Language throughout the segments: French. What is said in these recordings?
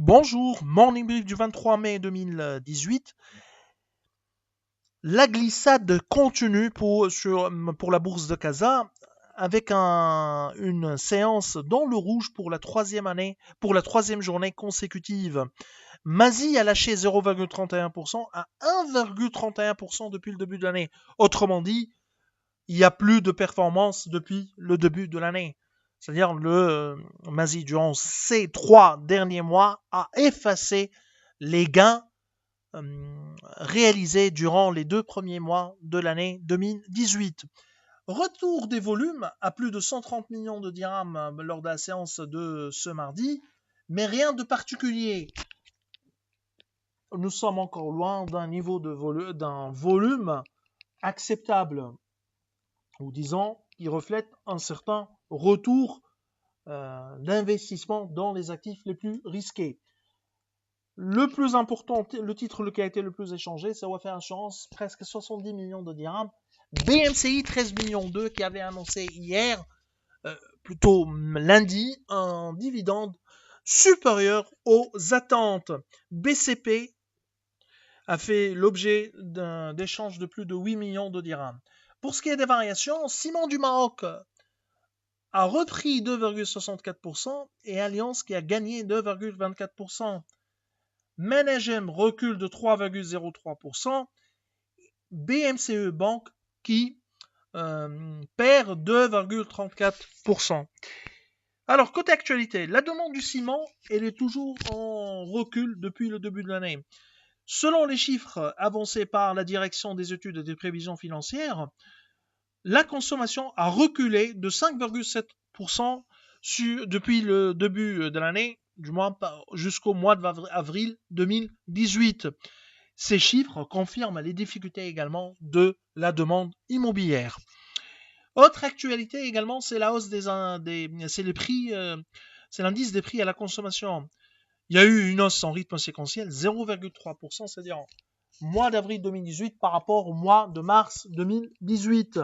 Bonjour, morning brief du 23 mai 2018. La glissade continue pour la bourse de Casa avec une séance dans le rouge pour la troisième journée consécutive. Mazy a lâché 0,31% à 1,31% depuis le début de l'année. Autrement dit, il n'y a plus de performance depuis le début de l'année. C'est-à-dire le Mazy, durant ces 3 derniers mois, a effacé les gains réalisés durant les 2 premiers mois de l'année 2018. Retour des volumes à plus de 130 millions de dirhams lors de la séance de ce mardi, mais rien de particulier. Nous sommes encore loin d'un niveau d'un volume acceptable, ou disons, qui reflète un certain retour d'investissement dans les actifs les plus risqués. Le plus important, le titre qui a été le plus échangé, c'est Wafa Insurance, presque 70 millions de dirhams. BMCI, 13 millions 2, qui avait annoncé hier, plutôt lundi, un dividende supérieur aux attentes. BCP a fait l'objet d'un échange de plus de 8 millions de dirhams. Pour ce qui est des variations, Ciment du Maroc a repris 2,64% et Alliance qui a gagné 2,24%. Managem recule de 3,03%. BMCE Banque qui perd 2,34%. Alors, côté actualité, la demande du ciment, elle est toujours en recul depuis le début de l'année. Selon les chiffres avancés par la direction des études et des prévisions financières, la consommation a reculé de 5,7% depuis le début de l'année, du moins jusqu'au mois d'avril 2018. Ces chiffres confirment les difficultés également de la demande immobilière. Autre actualité également, c'est la hausse c'est les prix, c'est l'indice des prix à la consommation. Il y a eu une hausse en rythme séquentiel, 0,3%, c'est-à-dire mois d'avril 2018 par rapport au mois de mars 2018.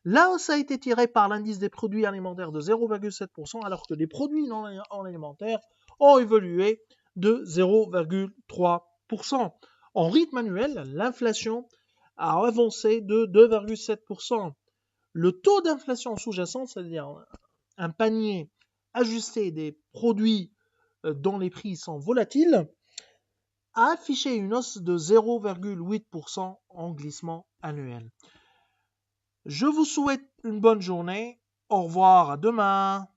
La hausse a été tirée par l'indice des produits alimentaires de 0,7%, alors que les produits non alimentaires ont évolué de 0,3%. En rythme annuel, l'inflation a avancé de 2,7%. Le taux d'inflation sous-jacent, c'est-à-dire un panier ajusté des produits dont les prix sont volatiles, a affiché une hausse de 0,8% en glissement annuel. Je vous souhaite une bonne journée. Au revoir, à demain.